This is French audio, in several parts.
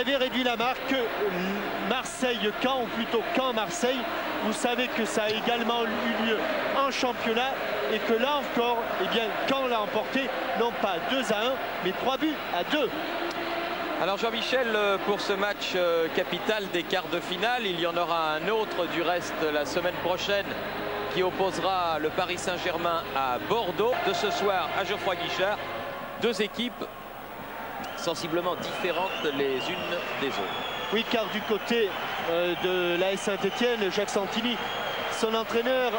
Vous avez réduit la marque Marseille-Caen, ou plutôt Caen-Marseille. Vous savez que ça a également eu lieu en championnat et que là encore, eh bien, Caen l'a emporté, non pas 2-1, mais 3-2. Alors Jean-Michel, pour ce match capital des quarts de finale, il y en aura un autre du reste la semaine prochaine qui opposera le Paris Saint-Germain à Bordeaux. De ce soir à Geoffroy Guichard, deux équipes sensiblement différentes les unes des autres. Oui, car du côté de l'AS Saint-Etienne, Jacques Santini, son entraîneur,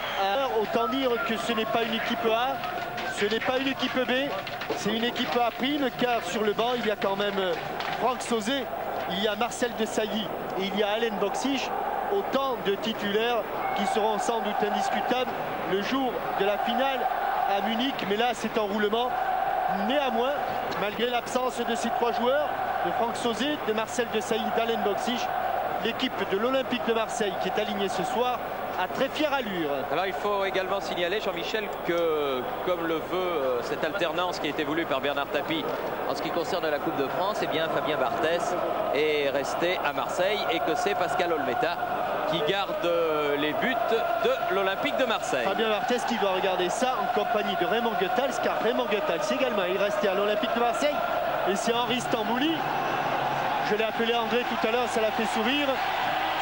autant dire que ce n'est pas une équipe A, ce n'est pas une équipe B, c'est une équipe A prime, car sur le banc, il y a quand même Franck Sauzet, il y a Marcel Desailly et il y a Alain Boxiche, autant de titulaires qui seront sans doute indiscutables le jour de la finale à Munich. Mais là, c'est en roulement. Néanmoins, malgré l'absence de ces trois joueurs, de Franck Sauzet, de Marcel Desailly, d'Alain Boxiche, l'équipe de l'Olympique de Marseille qui est alignée ce soir a très fière allure. Alors il faut également signaler, Jean-Michel, que comme le veut cette alternance qui a été voulue par Bernard Tapie en ce qui concerne la Coupe de France, eh bien Fabien Barthès est resté à Marseille et que c'est Pascal Olmeta qui garde les buts de l'Olympique de Marseille. Fabien Barthès qui doit regarder ça en compagnie de Raymond Goethals, car Raymond Goethals également est resté à l'Olympique de Marseille. Et c'est Henri Stambouli, je l'ai appelé André tout à l'heure, ça l'a fait sourire.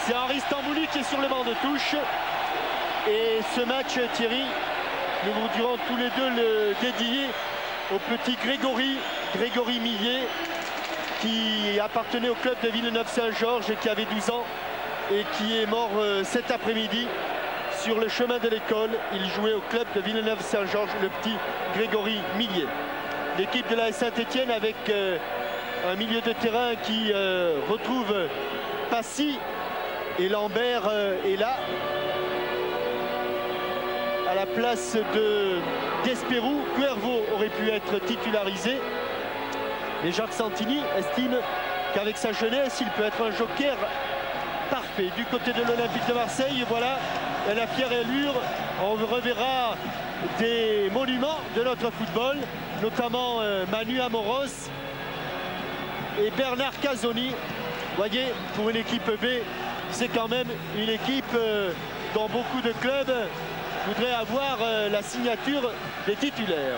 C'est Henri Stambouli qui est sur le banc de touche. Et ce match, Thierry, nous vous dirons tous les deux le dédier au petit Grégory Millet, qui appartenait au club de Villeneuve-Saint-Georges et qui avait 12 ans et qui est mort cet après-midi sur le chemin de l'école. Il jouait au club de Villeneuve-Saint-Georges, le petit Grégory Millet. L'équipe de la Saint-Etienne avec un milieu de terrain qui retrouve Passy et Lambert est là à la place de Desperou. Cuervo aurait pu être titularisé, mais Jacques Santini estime qu'avec sa jeunesse il peut être un joker parfait du côté de l'Olympique de Marseille. Voilà la fière allure. On reverra des monuments de notre football, notamment Manu Amoros et Bernard Casoni. Voyez, pour une équipe B, c'est quand même une équipe dont beaucoup de clubs voudraient avoir la signature des titulaires.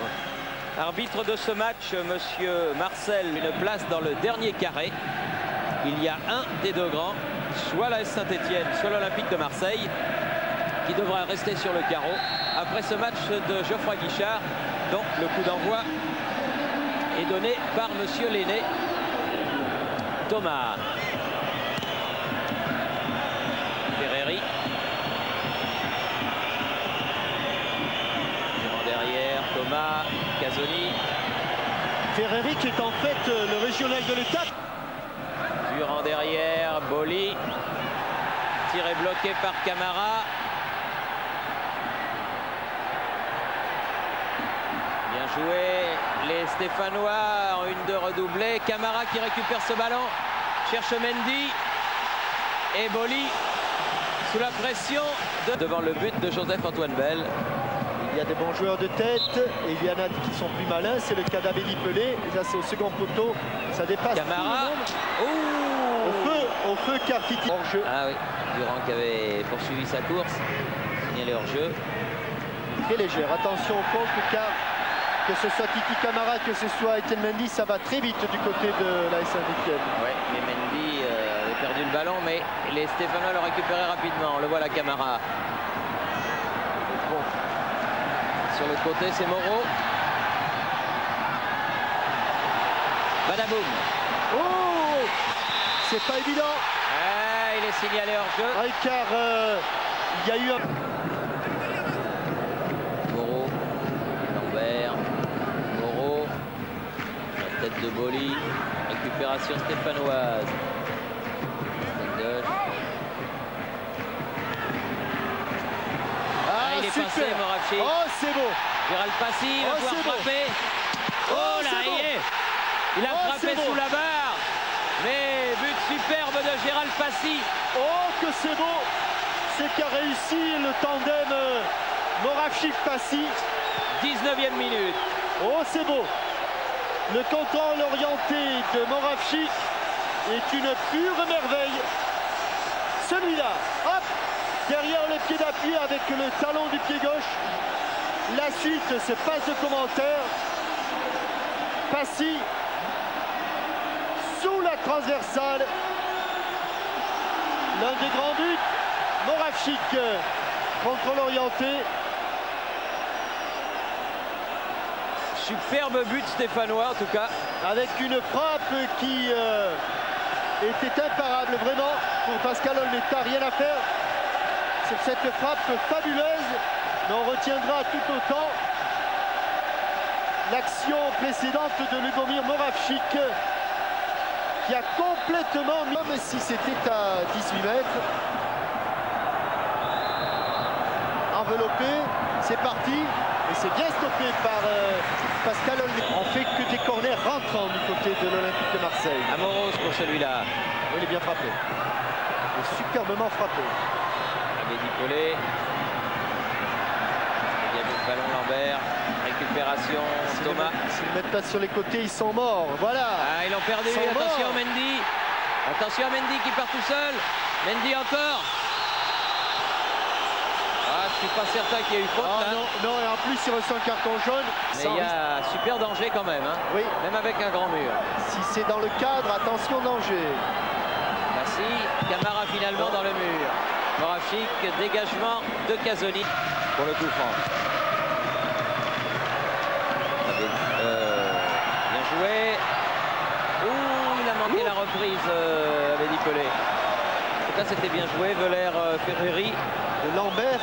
Arbitre de ce match, monsieur Marcel, une place dans le dernier carré. Il y a un des deux grands, soit l'AS Saint-Etienne, soit l'Olympique de Marseille, qui devra rester sur le carreau après ce match de Geoffroy Guichard, dont le coup d'envoi est donné par monsieur l'aîné Thomas. Ferreri. Derrière, Thomas, Casoni. Ferreri qui est en fait le régional de l'État. Durand derrière, Boli. Tiré bloqué par Camara. Bien joué. Les Stéphanois en 1-2 redoublés. Camara qui récupère ce ballon. Cherche Mendy. Et Boli sous la pression devant le but de Joseph-Antoine Bell. Il y a des bons joueurs de tête et il y en a qui sont plus malins. C'est le cas d'Abélie Pelé. Là, c'est au second poteau. Ça dépasse Camara. tout le monde. Au feu, car Titi hors-jeu. Ah oui, Durand qui avait poursuivi sa course. Signalé hors-jeu. Très légère. Attention au contre, car que ce soit Titi Camara, que ce soit Etienne Mendy, ça va très vite du côté de la Saint-Etienne. Oui, mais Mendy avait perdu le ballon, mais les Stéphanois l'ont récupéré rapidement. On le voit la Camara. Bon. Sur le côté, c'est Moreau. Badaboum. Oh, c'est pas évident. Ah, il est signalé hors-jeu. Oui, car il y a eu un... Moreau, Lambert, Moreau, la tête de Boli, récupération stéphanoise. Ah, il est super. passé, Moravchi. Oh, c'est beau. Gérald Passy va pouvoir frapper. Oh là, il a frappé sous la barre. Mais but superbe de Gérald Passy. Oh, que c'est beau. C'est qu'a réussi le tandem Moravchik-Passy. 19e minute. Oh, c'est beau. Le contrôle orienté de Moravchik est une pure merveille. Celui-là, hop, derrière le pied d'appui avec le talon du pied gauche. La suite se passe de commentaires. Passy sous la transversale. L'un des grands buts. Moravchik, contrôle orienté. Superbe but stéphanois en tout cas. Avec une frappe qui était imparable vraiment pour Pascal Olmeta. Rien à faire sur cette frappe fabuleuse. Mais on retiendra tout autant l'action précédente de Lubomir Moravchik qui a complètement mis, comme si c'était à 18 mètres. Enveloppé, c'est parti. Et c'est bien stoppé par Pascal Olmeta. On fait que des corners rentrants du côté de l'Olympique de Marseille. Amoros pour celui-là. Oui, il est bien frappé. Il est superbement frappé. Abedi Pelé. Il y a le ballon Lambert. Récupération Thomas. S'ils ne mettent pas sur les côtés, ils sont morts. Voilà. Ah, ils l'ont perdu. Attention à Mendy. Attention à Mendy qui part tout seul. Mendy encore. Ah, je suis pas certain qu'il y ait eu faute là. Non, et en plus il ressent le carton jaune. Mais il y a super danger quand même. Hein. Oui. Même avec un grand mur. Si c'est dans le cadre, attention danger. Passy, Camara finalement dans le mur. Moravchik, dégagement de Casoni pour le coup franc. Bien joué. Ouh, il a manqué la reprise, Abedi Pelé. En tout cas, c'était bien joué. Veuler, Ferreri. De Lambert.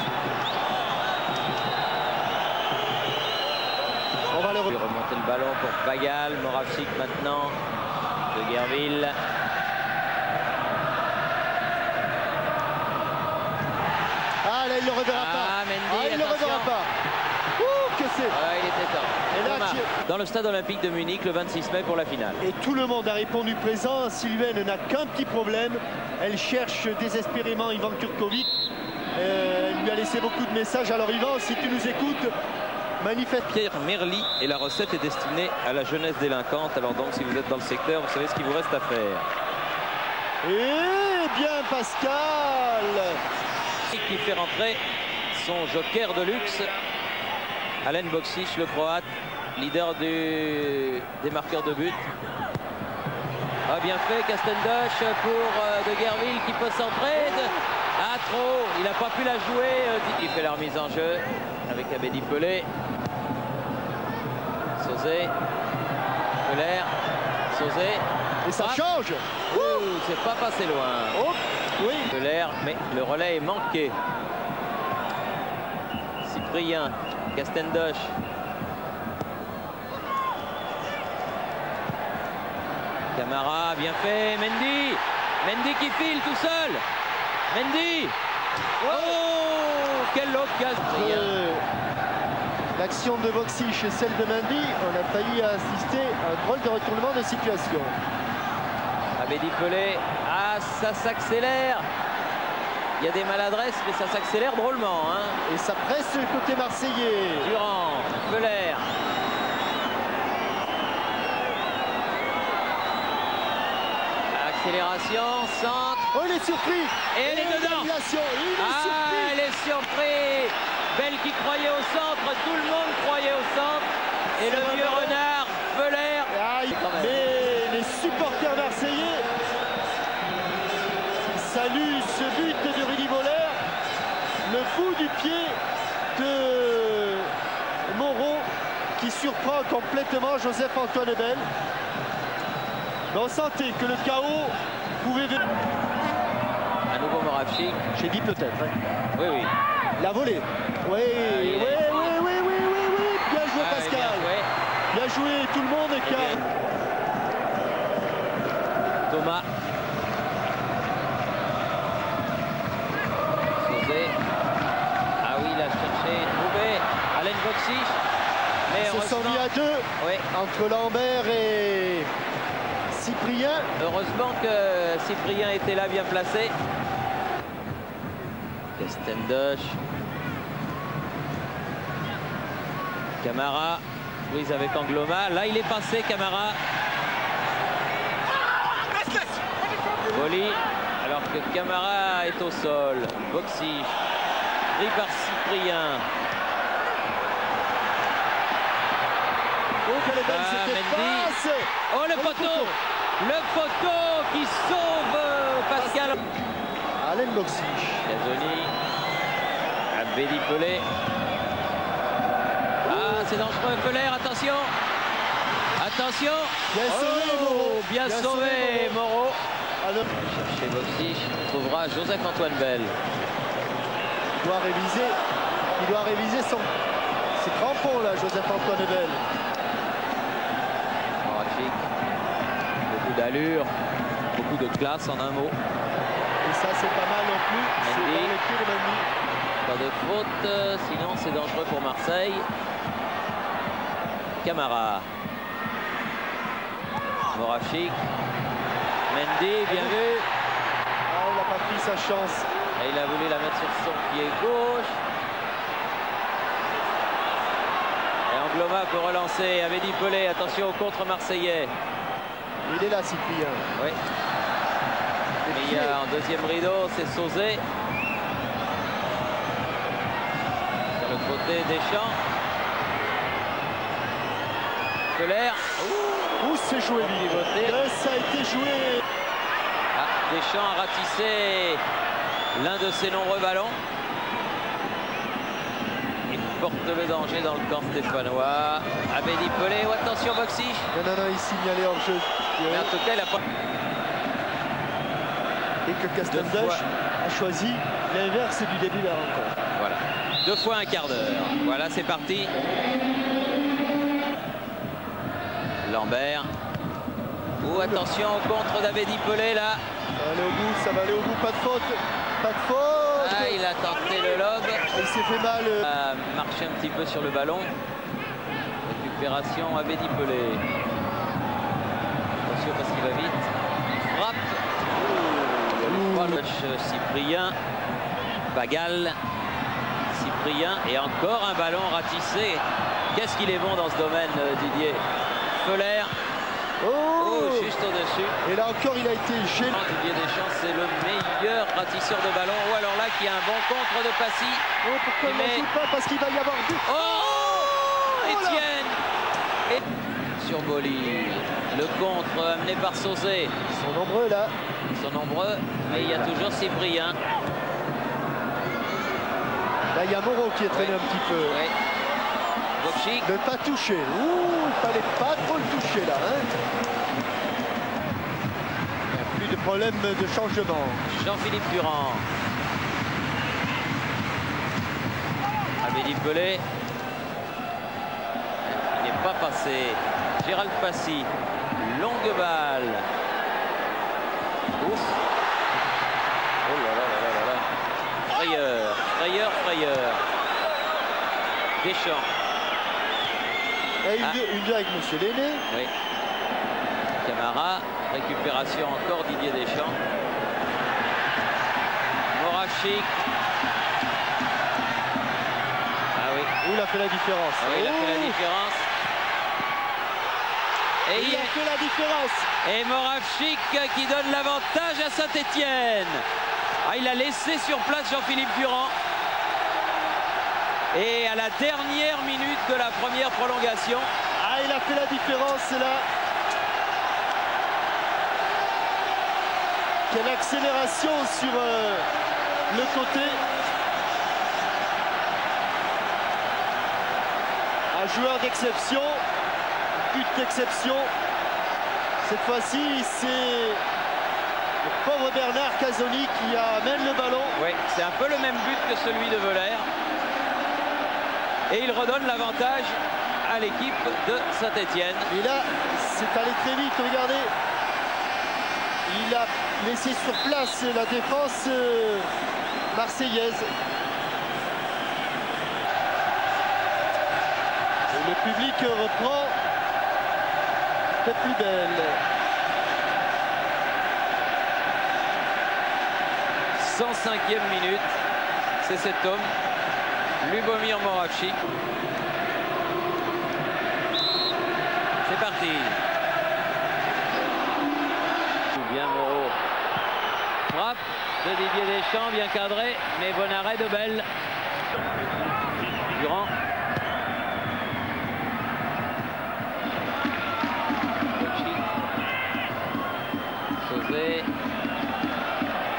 On va le remonter le ballon pour Pagal. Moravchik maintenant. De Guerville. Ah là, il ne le reverra pas. Mendy, il ne le reverra pas. Ouh, que c'est. Il était temps. Et là, dans le stade olympique de Munich le 26 mai pour la finale. Et tout le monde a répondu présent. Sylvaine n'a qu'un petit problème. Elle cherche désespérément Ivan Kurkovic. Elle lui a laissé beaucoup de messages. Alors Ivan, si tu nous écoutes, manifeste. Pierre Merly et la recette est destinée à la jeunesse délinquante. Alors donc si vous êtes dans le secteur, vous savez ce qu'il vous reste à faire. Eh bien Pascal qui fait rentrer son joker de luxe, Alen Boksic, le croate, leader des marqueurs de but. Ah, bien fait, Castendosh pour De Guerville qui peut centrer. Ah, trop, il n'a pas pu la jouer. Il fait la remise en jeu avec Abedi Pelé. Sauzet, Pelair, Sauzet. Et ça change. C'est pas passé loin. Oh, oui. Pelair, mais le relais est manqué. Cyprien, Castendosh. Camara, bien fait. Mendy. Mendy qui file tout seul. Mendy. Oh, quelle occasion. L'action de Boksic et celle de Mendy, on a failli assister à un drôle de retournement de situation. Abedi Pelé. Ah, ça s'accélère. Il y a des maladresses, mais ça s'accélère drôlement. Hein. Et ça presse le côté marseillais. Durand, Pelair. Accélération, centre. Oh, il est surpris. Et elle est dedans. Il est surpris. Elle est surpris. Belle qui croyait au centre. Tout le monde croyait au centre. Et le vieux renard, Pelair. Mais les supporters marseillais saluent ce but de Rudy Voller. Le bout du pied de Moreau qui surprend complètement Joseph-Antoine Bell. Mais on sentait que le chaos pouvait venir. À nouveau Moravchik. J'ai dit peut-être. Hein. Oui, oui. La volée. Oui, oui. Bien joué Pascal. Bien joué tout le monde. Car... Thomas. Sauzet. Ah oui, il a cherché, trouvé. Alen Boksic. Mais ils se sont mis à deux entre Lambert et Cyprien. Heureusement que Cyprien était là bien placé. Castendosh. Camara. Prise avec Angloma. Là, il est passé, Camara. que Camara est au sol. Boxy, pris par Cyprien. Oh, quelle est belle cette passe! Oh, le poteau! Le poteau qui sauve Pascal. Alain Boxy. Casoni. Abedi Pelé. Ah, c'est dangereux. Pelé, attention! Attention! Bien sauvé, Moreau! Bien sauvé, Moreau! Alors, Chez Boxy, on trouvera Joseph-Antoine Bell. il doit réviser ses crampons là, Joseph-Antoine Bell. Beaucoup d'allure, beaucoup de classe en un mot. Et ça, c'est pas mal non plus. C'est dans les pieds de Mendy. Pas de faute, sinon c'est dangereux pour Marseille. Camara. Moravchik. Mendy, bien vu. Ah, il n'a pas pris sa chance. Et il a voulu la mettre sur son pied gauche. Et Angloma pour relancer. Abedi Pelé, attention au contre marseillais. Il est là, Cyprien. Oui. Mais il y a en deuxième rideau, c'est Sauzé. Sur le côté Deschamps. Keller. Ouh, c'est joué vite. Ça a été joué. Ah, Deschamps a ratissé l'un de ses nombreux ballons. Il porte le danger dans le camp stéphanois. Abedi Pelé, oh, attention Boxy. Non, il signalait hors jeu. Mais en tout cas, il a pas. Et que Castendush a choisi l'inverse du début de la rencontre. Voilà. 2 fois un quart d'heure. Voilà, c'est parti. Lambert. Oh, attention au contre d'Abedi Pelé là. Ça va aller au bout, ça va aller au bout. Pas de faute. Pas de faute. Ah, il a tenté le lob. Il s'est fait mal. Il a marché un petit peu sur le ballon. Récupération Abedi Pelé. Attention parce qu'il va vite. Frappe. Cyprien. Bagal. Cyprien. Et encore un ballon ratissé. Qu'est-ce qu'il est bon dans ce domaine, Didier. Feller. Oh, juste au-dessus. Et là encore, il a été gênant. Didier Deschamps, c'est le meilleur ratisseur de ballon. Ou alors là, qui a un bon contre de Passy. Oh, pourquoi il ne joue pas? Parce qu'il va y avoir but. Oh, Etienne. Et sur Boli. Le contre amené par Sauzé. Ils sont nombreux là. Ils sont nombreux, mais il y a toujours Cyprien. Là, il y a Moreau qui est traîné un petit peu. Oui. Boxy. Ne pas toucher. Ouh, il fallait pas trop le toucher là. Hein. Il n'y a plus de problème de changement. Jean-Philippe Durand. Abedi Pelé. Il n'est pas passé. Gérald Passy. Longue balle. Ouf. Oh là là là là là. Frayeur. Deschamps. Et une deux avec M. Lenné. Oui. Camara. Récupération encore Didier Deschamps. Moravchik. Ah oui. Où il a fait la différence. Ah oui, il a fait la différence. Et il a fait la différence. Et Moravchik qui donne l'avantage à Saint-Étienne. Ah, il a laissé sur place Jean-Philippe Durand. Et à la dernière minute de la première prolongation. Ah, il a fait la différence là. Quelle accélération sur le côté. Un joueur d'exception. But d'exception. Cette fois-ci, c'est le pauvre Bernard Casoni qui amène le ballon. Oui, c'est un peu le même but que celui de Voller. Et il redonne l'avantage à l'équipe de Saint-Étienne. Et là, c'est allé très vite, regardez. Il a laissé sur place la défense marseillaise. Et le public reprend de plus belle. 105e minute, c'est cet homme, Lubomir Moravchik. C'est parti. Bien Moreau. Frappe. de Didier Deschamps, bien cadré, mais bon arrêt de Bell. Durand. Sauzé.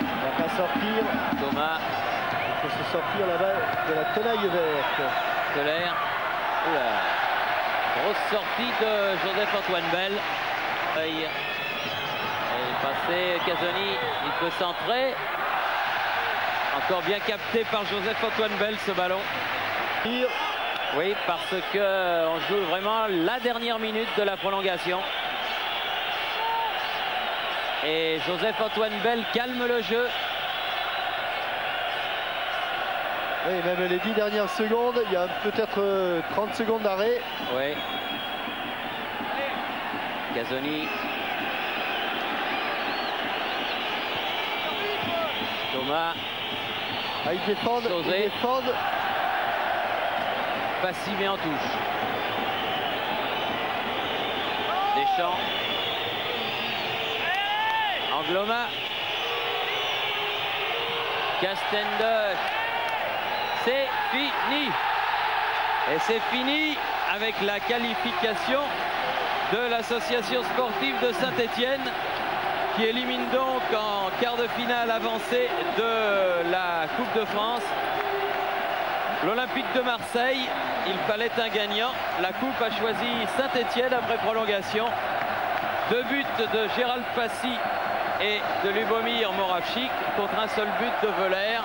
Il va pas sortir. Thomas. Il faut se sortir là-bas de la tenaille verte. Keller. Oula. Grosse sortie de Joseph-Antoine Bell. Et passé Casoni, il peut centrer. Encore bien capté par Joseph-Antoine Bell ce ballon. Oui, parce qu'on joue vraiment la dernière minute de la prolongation. Et Joseph-Antoine Bell calme le jeu. Oui, même les 10 dernières secondes, il y a peut-être 30 secondes d'arrêt. Oui. Casoni. Thomas. Ah, ils défendent. Sauzé. Ils défendent. Passy mais en touche. Deschamps. Angloma. Castendoche. C'est fini. Et c'est fini avec la qualification de l'association sportive de Saint-Étienne, qui élimine donc en quart de finale avancée de la Coupe de France l'Olympique de Marseille. Il fallait un gagnant. La Coupe a choisi Saint-Étienne après prolongation. 2 buts de Gérald Passy et de Lubomir Moravchik contre un seul but de Veuler.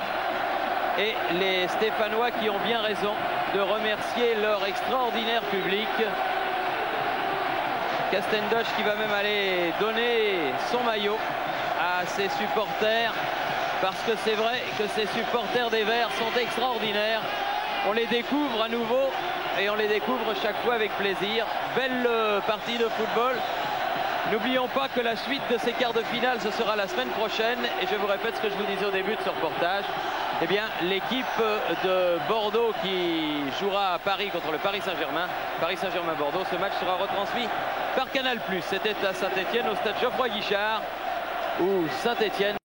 Et les Stéphanois qui ont bien raison de remercier leur extraordinaire public. Castendoche qui va même aller donner son maillot à ses supporters, parce que c'est vrai que ces supporters des Verts sont extraordinaires. On les découvre à nouveau et on les découvre chaque fois avec plaisir. Belle partie de football. N'oublions pas que la suite de ces quarts de finale, ce sera la semaine prochaine. Et je vous répète ce que je vous disais au début de ce reportage. Eh bien, l'équipe de Bordeaux qui jouera à Paris contre le Paris Saint-Germain, Paris Saint-Germain-Bordeaux, ce match sera retransmis par Canal+. C'était à Saint-Étienne, au stade Geoffroy Guichard, où Saint-Étienne